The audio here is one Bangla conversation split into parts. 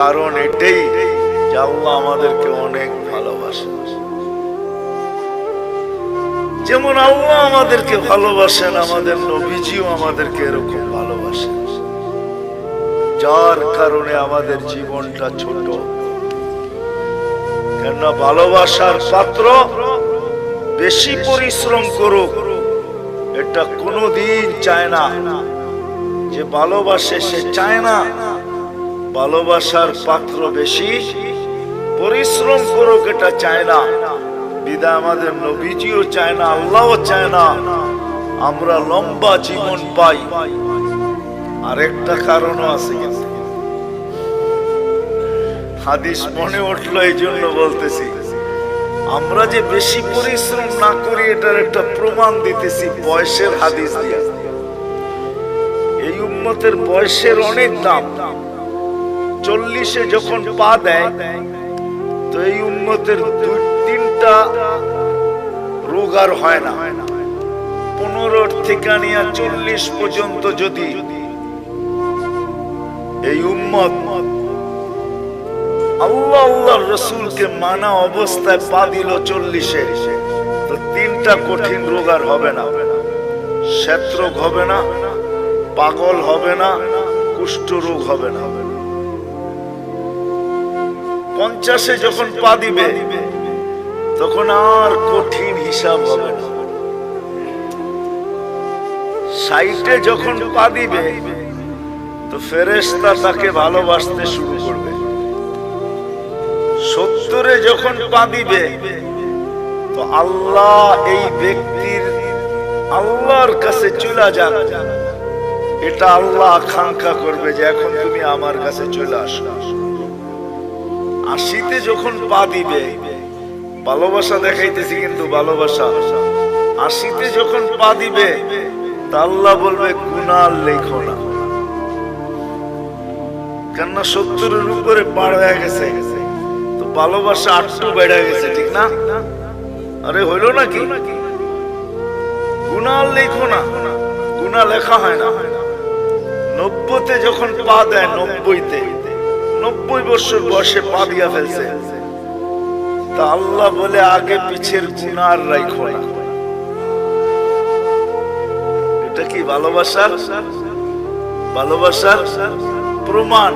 কারণ এটাই যে আল্লাহ আমাদেরকে অনেক ভালোবাসেন। যেমন আল্লাহ আমাদেরকে ভালোবাসেন, আমাদের নবীজিও আমাদেরকে এরকম ভালোবাসেন, যার কারণে আমাদের জীবনটা ছোট। কেননা ভালোবাসার পাত্র বেশি পরিশ্রম করুক এটা কোনোদিন চায় না। যে ভালোবাসে সে চায় না ভালোবাসার পাত্র বেশি পরিশ্রম করুক, এটা চায় না। বিদায় আমাদের নবীজিও চায় না, আল্লাহও চায় না আমরা লম্বা জীবন পাই। আরেকটা কারণও আছে, কিন্তু হাদিস মনে উঠলো এই জন্য বলতেছি। আমরা যে বেশি পরিশ্রম না করি এটার একটা প্রমাণ দিতেছি বয়সের হাদিস দিয়ে। এই উম্মতের বয়সের অনেক দাম। 40-এ যখন পা দেয় তো এই উম্মতের 2-3টা রোগ আর হয় না। 15 থেকে নিয়ে 40 পর্যন্ত যদি এই উম্মত আল্লাহ আল্লাহর রাসূলকে মানা অবস্থায় পা দিল 40-এ, তো 3টা কঠিন রোগ আর হবে না। শ্বেত রোগ হবে না, পাগল হবে না, কুষ্ঠ রোগ হবে না। 50-এ যখন পা দিবে তখন আর কঠিন হিসাব হবে না। 60-এ যখন পা দিবে তো ফেরেশতা তাকে ভালোবাসতে শুরু করবে। 70-এ যখন পা দিবে তো আল্লাহ এই ব্যক্তির আল্লাহর কাছে চলে যান, এটা আল্লাহ আকাঙ্ক্ষা করবে যে এখন তুমি আমার কাছে চলে আসো। 80-তে যখন পা দিবে, ভালোবাসা দেখাইতেছি কিন্তু ভালোবাসা, 80-তে যখন পা দিবে তা আল্লাহ বলবে গুনাহ লেখো না। কেননা 70-এর উপরে পার হয়ে গেছে, তো ভালোবাসা আটটু বেড়ে গেছে, ঠিক না? আরে হইল নাকি? গুনাহ লেখো না, গুনাহ লেখা হয় না। 90-তে যখন পা দেয়, 90 বছর বয়সে পা দিয়া ফেলছে, তা আল্লাহ বলে আগে পিছের গুনাহ আর রাখো না। এটা কি ভালোবাসার প্রমাণ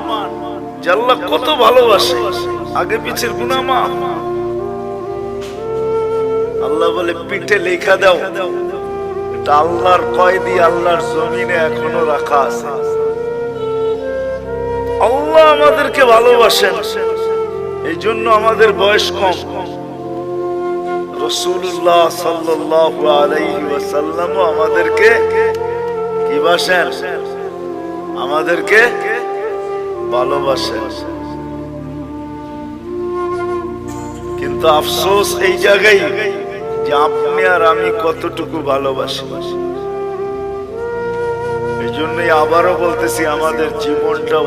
যে আল্লাহ কত ভালোবাসে। আগে পিছের গুনাহ মাফ। আল্লাহ বলে পিঠে লেখা দাও, এটা আল্লাহর কয়েদি আল্লাহর জমিনে এখনো রাখা আছে। আল্লাহ আমাদেরকে ভালোবাসেন, এই জন্য আমাদের বয়স কম। রাসূলুল্লাহ সাল্লাল্লাহু আলাইহি ওয়াসাল্লাম আমাদেরকে কি বাসেন? আমাদেরকে ভালোবাসেন। কিন্তু আফসোস এই জায়গায় যে আপনি আর আমি কতটুকু ভালোবাসি। এই জন্যই আবারও বলতেছি, আমাদের জীবনটা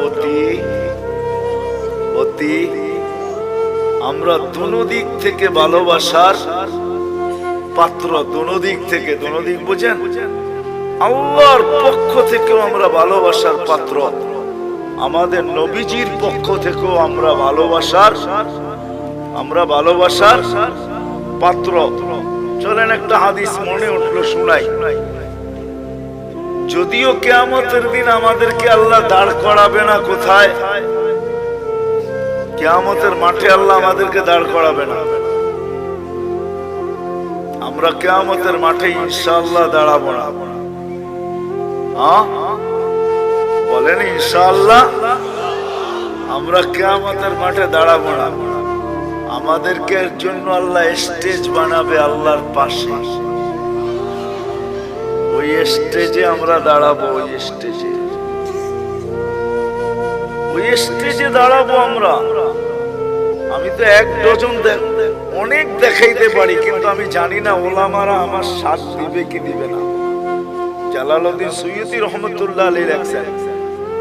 অতি আমরা দুদিক থেকে ভালোবাসার পাত্র। দুদিক থেকে, দুদিক বুঝেন? আল্লাহর পক্ষ থেকেও আমরা ভালোবাসার পাত্র, আমাদের নবীজির পক্ষ থেকেও আমরা ভালোবাসার পাত্র। চলেন একটা হাদিস মনে উঠলো, শুনাই। যদিও কিয়ামতের দিন আমাদেরকে আল্লাহ দাঁড় করাবে না, কোথায়? কিয়ামতের মাঠে আল্লাহ আমাদেরকে দাঁড় করাবে না। আমরা কিয়ামতের মাঠে ইনশাআল্লাহ দাঁড়াবো না। বলেন ইনশাআল্লাহ আমরা কিয়ামতের মাঠে দাঁড়াবো না। আমাদেরকে জন্য আল্লাহ স্টেজ বানাবে আল্লাহর পাশে। ওই স্টেজে আমরা দাঁড়াবো, ওই স্টেজে দাঁড়াবো আমরা। আমি তো 1 ডজন অনেক দেখাইতে পারি, কিন্তু আমি জানি না ওলামারা আমার সাথ দিবে কি দিবে না। জালালউদ্দিন সুয়ুতী রহমতুল্লাহ আলাইহি লেখছেন,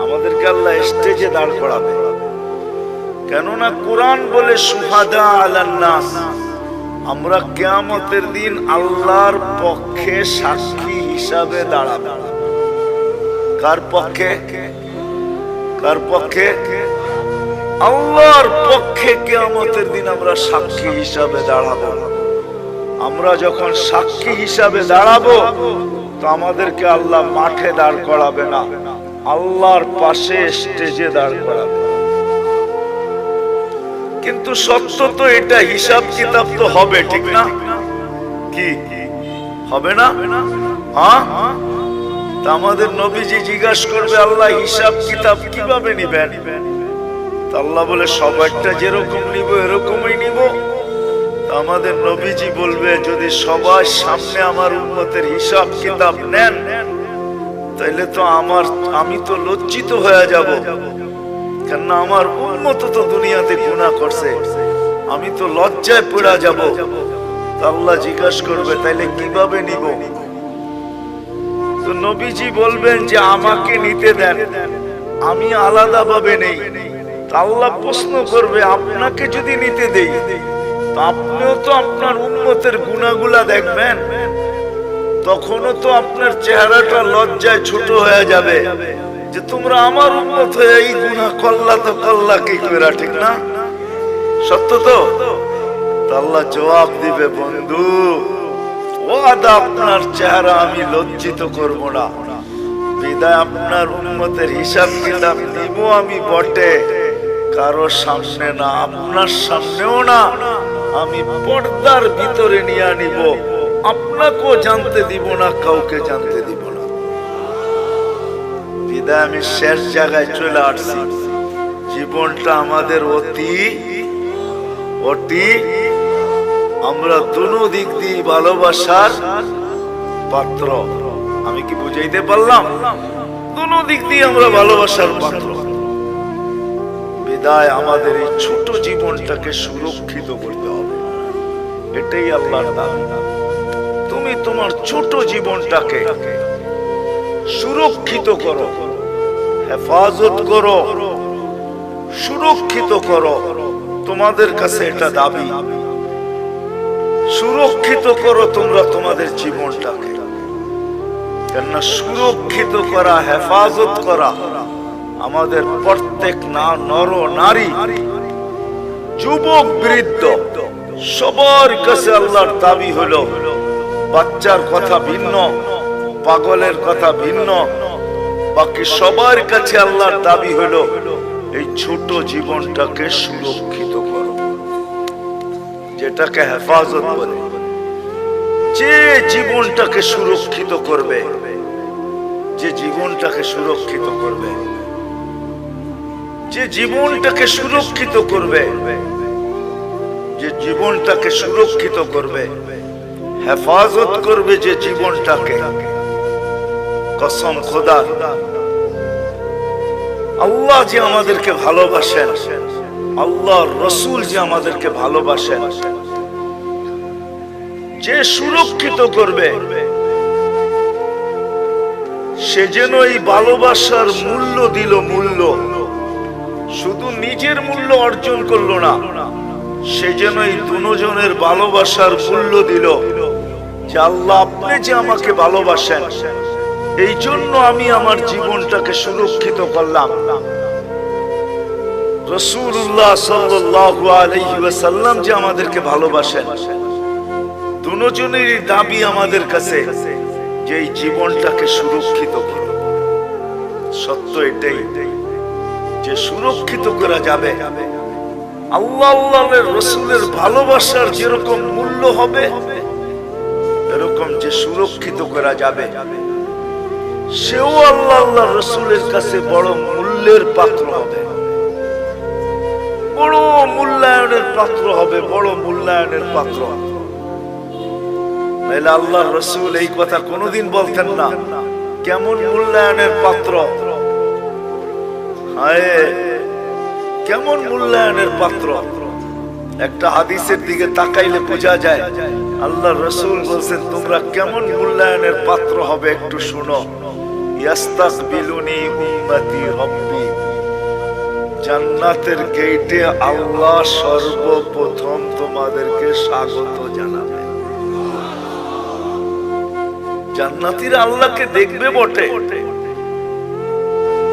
আমাদেরকে আল্লাহ স্টেজে দাঁড় করাবে। কেননা কোরআন বলে শুহাদা আলান নাস, আমরা কিয়ামতের দিন আল্লাহর পক্ষে সাক্ষী হিসাবে দাঁড়াবো। কার পক্ষে? আল্লাহর পক্ষে কিয়ামতের দিন আমরা সাক্ষী হিসাবে দাঁড়াবো। আমরা যখন সাক্ষী হিসাবে দাঁড়াবো তো আমাদেরকে আল্লাহ মাঠে দাঁড় করাবে না, আল্লাহর পাশে স্টেজে দাঁড় করাবে। কিন্তু সত্য তো এটা, হিসাব কিতাব তো হবে, ঠিক না? কি হবে না? হ্যাঁ, তা আমাদের নবীজি জিজ্ঞাসা করবে আল্লাহ হিসাব কিতাব কিভাবে নিবেন? আল্লাহ বলে সবাইটা যেরকম নিব এরকমই নিব। আমাদের নবীজি বলবে যদি সবার সামনে আমার উম্মতের হিসাব কিতাব নেন তাইলে তো আমি তো লজ্জিত হয়ে যাব, কেননা আমার উম্মত তো দুনিয়াতে গুনাহ করছে, আমি তো লজ্জায় পড়ে যাব। আল্লাহ জিজ্ঞাসা করবে তাইলে কিভাবে নিব? তো নবীজি বলবেন যে আমাকে নিতে দেন, আমি আলাদা ভাবে নেই। আল্লাহ প্রশ্ন করবে আপনাকে যদি নিতে দেই আপনিও তো আপনার উম্মতের গুনাহগুলা দেখবেন, তখনও তো আপনার চেহারাটা লজ্জায় ছোট হয়ে যাবে যে তোমরা আমার উম্মত হয়ে এই গুনাহ করলা, তো করলা কি করে, ঠিক না? সত্য তো? আল্লাহ জবাব দিবে বন্ধু ওয়াদা আপনার চেহারা আমি লজ্জিত করব না, বিদায় আপনার উম্মতের হিসাব কিতাব নিব আমি বটে, কারো সামনে না, আপনার সামনেও না, আমি পর্দার ভিতরে নিয়ে নিব, আপনাকেও জানতে দিব না, কাউকে জানতে দিব না। বিদায় আমি শেষ জায়গায় চলে আসছি। জীবনটা আমাদের অতি আমরা দুনো দিক দিয়ে ভালোবাসার পাত্র। আমি কি বুঝাইতে পারলাম? দুনো দিক দিয়ে আমরা ভালোবাসার পাত্র। বিদায় আমাদের এই ছোট জীবনটাকে সুরক্ষিত করতে হবে, এটাই আল্লাহর দাবি। তুমি তোমার ছোট জীবনটাকে সুরক্ষিত করো, হেফাজত করো, সুরক্ষিত করো। তোমাদের কাছে এটা দাবি, সুরক্ষিত করো তোমরা তোমাদের জীবনটাকে। কেননা সুরক্ষিত করা, হেফাজত করা আমাদের প্রত্যেক নর নারী, যুবক বৃদ্ধ সবার কাছে আল্লাহর দাবি হলো। বাচ্চার কথা ভিন্ন, পাগলের কথা ভিন্ন, বাকি সবার কাছে আল্লাহর দাবি হলো এই ছোট জীবনটাকে সুরক্ষিত করো, যেটাকে হেফাজত বলে। যে জীবনটাকে সুরক্ষিত করবে, যে জীবনটাকে সুরক্ষিত করবে, যে জীবনটাকে সুরক্ষিত করবে, যে জীবনটাকে সুরক্ষিত করবে, হেফাজত করবে যে জীবনটাকে, কসম খোদার, আল্লাহ যে আমাদেরকে ভালোবাসেন, আল্লাহর রাসূল যে আমাদেরকে ভালোবাসেন, যে সুরক্ষিত করবে সে যেন এই ভালোবাসার মূল্য দিল। মূল্য শুধু নিজের মূল্য অর্জন করলো না, সে যেন এই দুজনের ভালোবাসার মূল্য দিল যে আল্লাহ আপনি যে আমাকে ভালোবাসেন, এই জন্য আমি আমার জীবনটাকে সুরক্ষিত করলাম। রাসূলুল্লাহ সাল্লাল্লাহু আলাইহি ওয়াসাল্লাম যে আমাদেরকে ভালোবাসেন, দুজনেরই দাবি আমাদের কাছে যে এই জীবনটাকে সুরক্ষিত করো। সত্য এটাই যে সুরক্ষিত করা যাবে, আল্লাহ আল্লাহর রাসূলের ভালোবাসার যেরকম মূল্য হবে এরকম যে সুরক্ষিত করা যাবে, সেও আল্লাহ আল্লাহর রাসূলের কাছে বড় মূল্যের পাত্র হবে, বড় মূল্যায়নের পাত্র হবে, বড় মূল্যায়নের পাত্র। নাইলে আল্লাহর রাসূল এই কথা কোনোদিন বলতেন না। কেমন মূল্যায়নের পাত্র, হায় কেমন মূল্যায়নের পাত্র। একটা হাদিসের দিকে তাকাইলে বোঝা যায় আল্লাহর রাসূল বলছেন তোমরা কেমন মূল্যায়নের পাত্র হবে একটু শুনো। ইয়াস্তাকবিলুনি উম্মতি রব্বি, জান্নাতের গেটে আল্লাহ সর্বপ্রথম তোমাদেরকে স্বাগত জানাবে। জান্নাতীরা আল্লাহকে দেখবে বটে,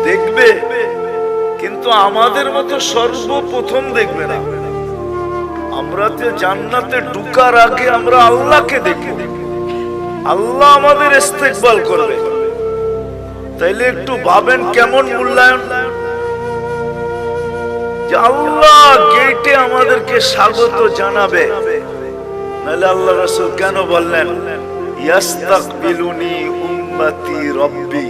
দেখবে, কিন্তু আমাদের মতো সর্বপ্রথম দেখবে না। আমরা যে জান্নাতে ঢুকার আগে আমরা আল্লাহকে দেখি, আল্লাহ আমাদের ইস্তেকবাল করবে। তাইলে একটু ভাবেন কেমন মূল্যায়ন, যে আল্লাহ গেটে আমাদেরকে স্বাগত জানাবে। নাহলে আল্লাহ রাসূল কেন বললেন ইয়াস্তাকবিলুনি উম্মতি রব্বি,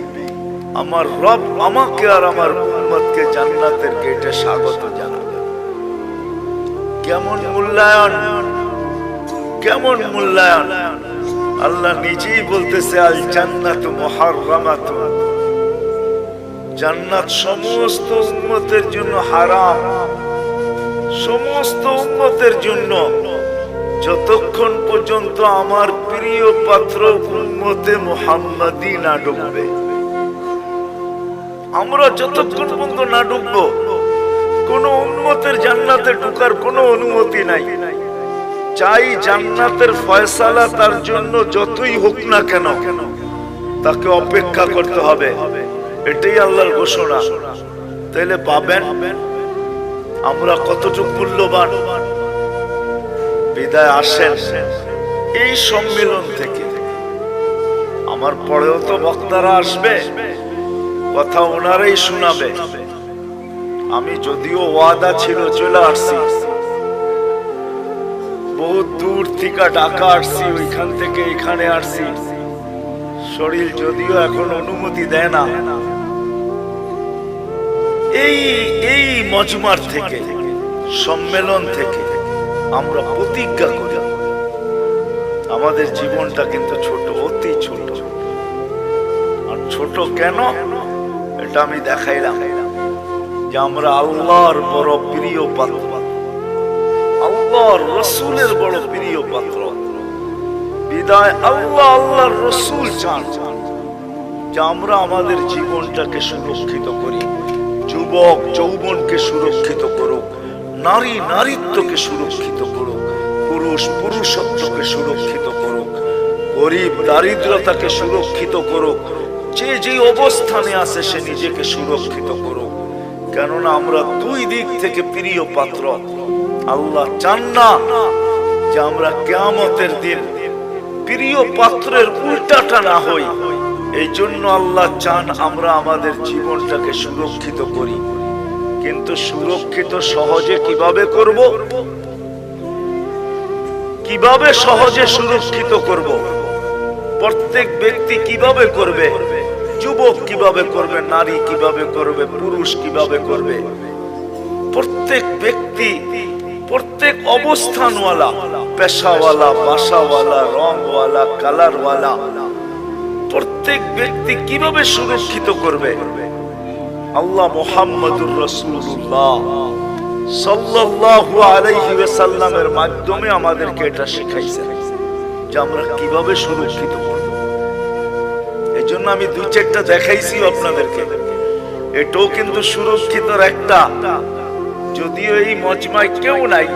আমার রব আমাকে আর আমার উম্মতকে জান্নাতের গেটে স্বাগত জানাবে। কেমন মূল্যায়ন, কেমন মূল্যায়ন। আল্লাহ নিজেই বলতেছে আল জান্নাতু মুহাররামাতুন, জান্নাত সমস্ত উম্মতের জন্য হারাম, সমস্ত উম্মতের জন্য, যতক্ষণ পর্যন্ত আমার প্রিয় পাত্র উম্মতে মুহাম্মাদি না ঢুকবে। আমরা যতক্ষণ পর্যন্ত না ঢুকবো কোন উম্মতের জান্নাতে ঢোকার কোনো অনুমতি নাই। চাই জান্নাতের ফয়সালা তার জন্য যতই হোক না কেন তাকে অপেক্ষা করতে হবে, এটাই আল্লাহর ঘোষণা। তাইলে পাবেন আমরা কতটুকু মূল্যবান। বিদায় আসেন এই সম্মেলন থেকে। আমার পরেও তো বক্তারা আসবে, কথা ওনারাই শোনাবে। আমি যদিও ওয়াদা ছিল চলে আসছি, বহু দূর থেকে ঢাকা আসছি, ওইখান থেকে এখানে আসছি। শরীর যদিও এখন অনুমতি দেয় না। এই মজমার থেকে, সম্মেলন থেকে আমরা প্রতিজ্ঞা করি আমাদের জীবনটা কিন্তু ছোট, অতি ছোট। আর ছোট কেন এটা আমি দেখাইলাম, যে আমরা আল্লাহর বড় প্রিয় পাত্র, আল্লাহর রসুলের বড় প্রিয় পাত্র। বিদায় আল্লাহ আল্লাহর রসুল চান যে আমরা আমাদের জীবনটাকে সুরক্ষিত করি। যুবক যৌবনকে সুরক্ষিত করুক, নারী নারীত্বকে সুরক্ষিত করুক, পুরুষ পুরুষত্বকে সুরক্ষিত করুক, গরিব দারিদ্রতাকে সুরক্ষিত করুক। যে যে অবস্থানে আছে সে নিজেকে সুরক্ষিত করুক। কেননা আমরা দুই দিক থেকে প্রিয় পাত্র। আল্লাহ চান না যে আমরা কিয়ামতের দিন প্রিয় পাত্রের উল্টাটা না হই। এই জন্য আল্লাহ চান আমরা আমাদের জীবনটাকে সুরক্ষিত করি। কিন্তু সুরক্ষিত সহজে কিভাবে করব? কিভাবে সহজে সুরক্ষিত করব? প্রত্যেক ব্যক্তি কিভাবে করবে? যুবক কিভাবে করবে? নারী কিভাবে করবে? পুরুষ কিভাবে করবে? প্রত্যেক ব্যক্তি, প্রত্যেক অবস্থানওয়ালা, পেশাওয়ালা, বাসাওয়ালা, রংওয়ালা, কালারওয়ালা, প্রত্যেক ব্যক্তি কিভাবে সুরক্ষিত করবে? আল্লাহ মুহাম্মদুর রাসূলুল্লাহ সাল্লাল্লাহু আলাইহি ওয়াসাল্লামের মাধ্যমে আমাদেরকে এটা শিখাইছেন যে আমরা কিভাবে সুরক্ষিত করব। এই জন্য আমি দুই চারটা দেখাইছি আপনাদেরকে। এটাও কিন্তু সুরক্ষিতর একটা। যদিও এই মজমায় কেউ নাই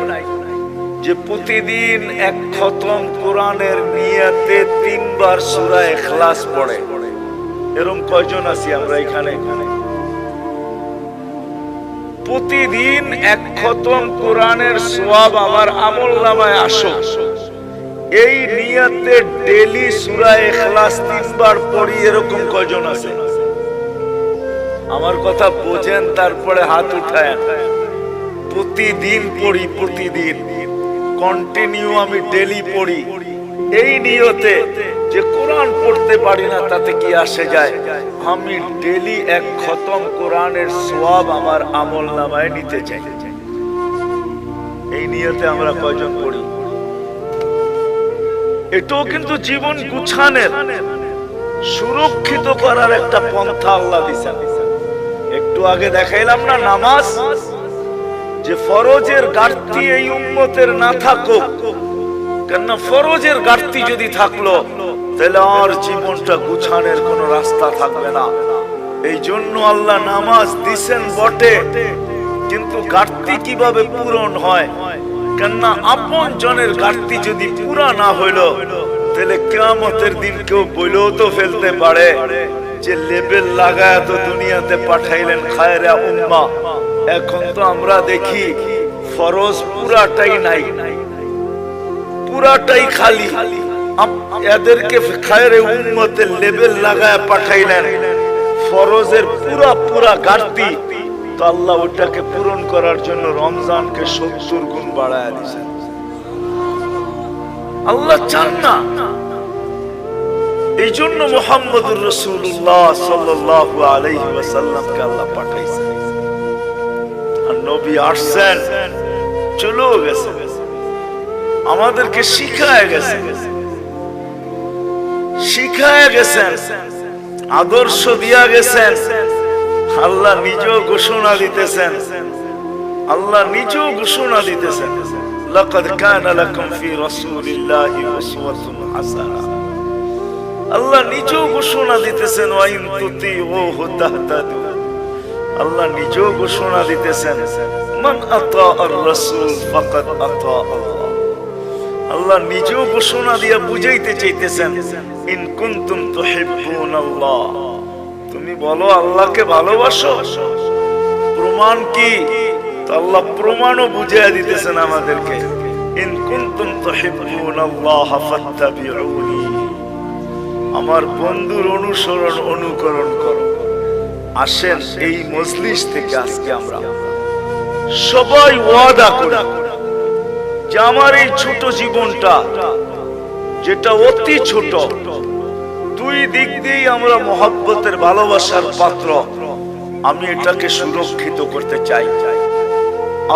যে প্রতিদিন এক খতম কোরআনের নিয়তে 3 বার সূরা ইখলাস পড়ে। এরকম কয়জন আছি আমরা এখানে? প্রতিদিন এক খতম কোরআনের সওয়াব আমার আমলনামায় আসুক, এই নিয়তে ডেইলি সূরা ইখলাস 3 বার পড়ি, এরকম কয়জন আছে? আমার কথা বোঝেন, তারপরে হাত উঠায়েন। প্রতিদিন পড়ি, প্রতিদিন কন্টিনিউ আমি ডেইলি পড়ি, এই নিয়তে যে কোরআন পড়তে পারি না তাতে কি আসে যায়, আমি ডেইলি এক খতম কোরআনের সওয়াব আমার আমলনামায় নিতে চাই। এই নিয়তে আমরা কয়জন পড়ি? এটাও কিন্তু জীবন গুছানোর, সুরক্ষিত করার একটা পন্থা আল্লাহ দিয়েছেন। একটু আগে দেখাইলাম না নামাজ, যে ফরজের ঘাটতি এই উম্মতের না থাকুক। কেননা ফরজের ঘাটতি যদি থাকলো তাহলে আর জীবনটা গুছানোর কোনো রাস্তা থাকবে না। এই জন্য আল্লাহ নামাজ দিছেন বটে, কিন্তু ঘাটতি কিভাবে পূরণ হয়? কেননা আপন জনের ঘাটতি যদি পুরা না হইল তাহলে কিয়ামতের দিন কেউ বইলেও তো ফেলতে পারে যে লেবেল লাগায় তো দুনিয়াতে পাঠাইলেন খায়রা উম্মাহ, এখন তো আমরা দেখি ফরজ পুরাটাই নাই, পুরাটাই খালি। এদেরকে খায়রে উম্মতের লেবেল লাগায় পাঠাইলেন, ফরজের পুরা পুরা ঘাটতি, তো আল্লাহ ওটাকে পূরণ করার জন্য রমজানকে 70 গুণ বাড়ায় দিয়েছেন। আল্লাহ চান না, এই জন্য মুহাম্মদুর রাসূলুল্লাহ সাল্লাল্লাহু আলাইহি ওয়াসাল্লামকে আল্লাহ পাঠাইছেন। আর নবী আসছেন, চলেও গেছে, আমাদেরকে শিখায় গেছেন, শিখায় গেছেন, আদর্শ দিয়া গেছেন। আল্লাহ নিজেও ঘোষণা দিতেছেন, আল্লাহ নিজেও ঘোষণা দিতেছেন, লাকাদ কানা লাকুম ফি রাসূলিল্লাহি উসওয়াতুন হাসানাহ। আল্লাহ নিজেও ঘোষণা দিতেছেন, ওয়া ইন তুতিউহু তাহতাদু। আল্লাহ নিজেও ঘোষণা দিতেছেন, মান আতা আর রাসূল ফাকাদ আতা আল্লাহ। আল্লাহ নিজেও ঘোষণা দিয়া বুঝাইতে চাইতেছেন, ইন কুনতুম তুহিব্বুনাল্লাহ, তুমি বলো আল্লাহকে ভালোবাসো। প্রমাণ কি? তো আল্লাহ প্রমাণও বুঝাইয়া দিতেছেন আমাদেরকে, ইন কুনতুম তুহিব্বুনাল্লাহ ফাত্তাবিউনি, আমার বন্ধুর অনুসরণ অনুকরণ করো। আসেন এই মজলিস থেকে আজকে আমরা সবাই ওয়াদা করি যে আমার এই ছোট জীবনটা, যেটা অতি ছোট, দুই দিক দিয়েই আমরা মহব্বতের ভালোবাসার পাত্র, আমি এটাকে সুরক্ষিত করতে চাই।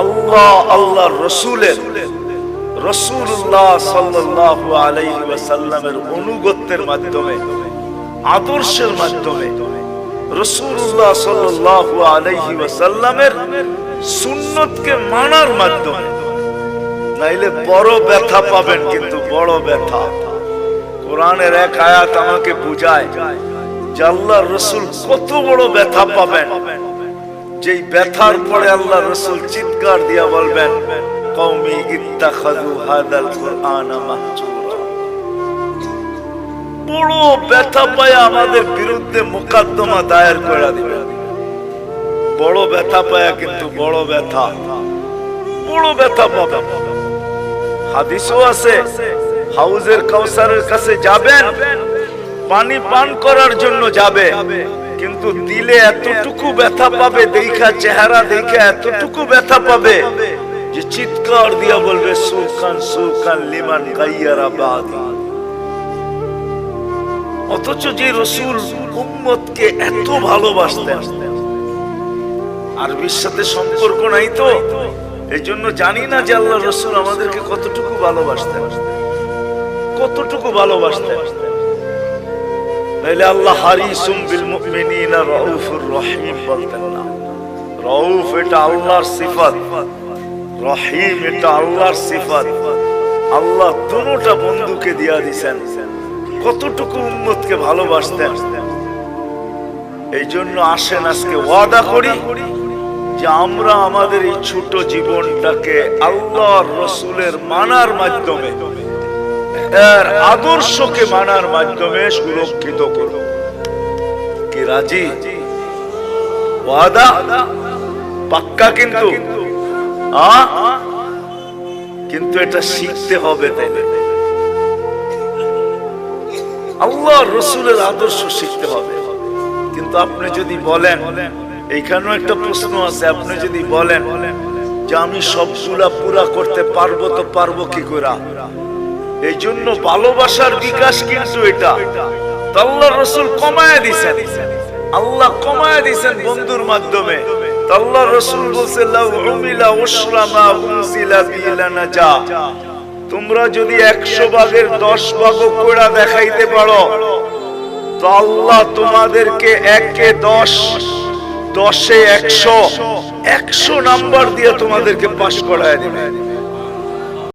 আল্লাহ আল্লাহর রাসূলের, রাসূলুল্লাহ সাল্লাল্লাহু আলাইহি ওয়াসাল্লামের অনুগত্যের মাধ্যমে, আদর্শের মাধ্যমে, রাসূলুল্লাহ সাল্লাল্লাহু আলাইহি ওয়াসাল্লামের সুন্নতকে মানার মাধ্যমে। নাইলে বড় ব্যথা পাবেন, কিন্তু বড় ব্যথা। কোরআনের এক আয়াত আমাকে বুঝায় যে আল্লাহর রাসূল কত বড় ব্যথা পাবেন, যেই ব্যথার পরে আল্লাহর রাসূল চিৎকার দিয়া বলবেন, কওমি ইত্তাখাযু হাদাল কুরআনা মাহজুরা। বড় ব্যথা পায় আমাদের বিরুদ্ধে মোকদ্দমা দায়ের করে দিবেন। বড় ব্যথা পায়, কিন্তু বড় ব্যথা, বড় ব্যথা পাবেন। হাদিসও আছে, হাউজের কাউসারের কাছে যাবেন, পানি পান করার জন্য যাবে, কিন্তু দিলে এতটুকু ব্যথা পাবে, দেখা চেহারা দেখে এতটুকু ব্যথা পাবে যে চিৎকার দিয়া বলবে, সুকান সুকান লিমান গায়্যারা বাদি। অথচ যে রাসূল উম্মতকে এত ভালোবাসতেন, আরবির সাথে সম্পর্ক নাই তো, এই জন্য জানি না যে আল্লাহর রাসূল আমাদেরকে কতটুকু ভালোবাসতেন, কতটুকু ভালোবাসতেন। নাইলে আল্লাহ হারিসুম বিল মুমিনিনা রাউফুর রহিম বলতেন না। রাউফ এটা আল্লাহর সিফাত, রহিম এটা আল্লাহর সিফাত। আল্লাহ দুটোটা বন্ধুকে দিয়া দিয়েছেন, কতটুকু উম্মতকে ভালোবাসতেন। এই জন্য আসেন আজকে ওয়াদা করি যে আমরা আমাদের এই ছোট জীবনটাকে আল্লাহর রাসূলের মানার মাধ্যমে, এর আদর্শকে মানার মাধ্যমে সুরক্ষিত করব। কি রাজি? ওয়াদা পাক্কা? কিন্তু কিন্তু এটা শিখতে হবে, তাইলে আল্লাহর রাসূলের আদর্শ শিখতে হবে। কিন্তু আপনি যদি বলেন, এইখানেও একটা প্রশ্ন আছে, আপনি যদি বলেন যে আমি সবগুলা পুরা করতে পারবো, তো পারবো কি করে? এই জন্য ভালোবাসার বিকাশ কিন্তু এটা আল্লাহর রাসূল কমায় দিয়েছেন, আল্লাহ কমায় দিয়েছেন বন্ধুর মাধ্যমে। আল্লাহর রাসূল বলেছেন, লাউ উমিলা উশরা মা উনজিলা বিলা নাজা। তোমরা যদি 100 ভাগের 10 ভাগও কইরা দেখাইতে পারো, তো আল্লাহ তোমাদেরকে 1-এ 10, 10-এ 100, 100 নাম্বার দিয়ে তোমাদেরকে পাস করায় দিবে।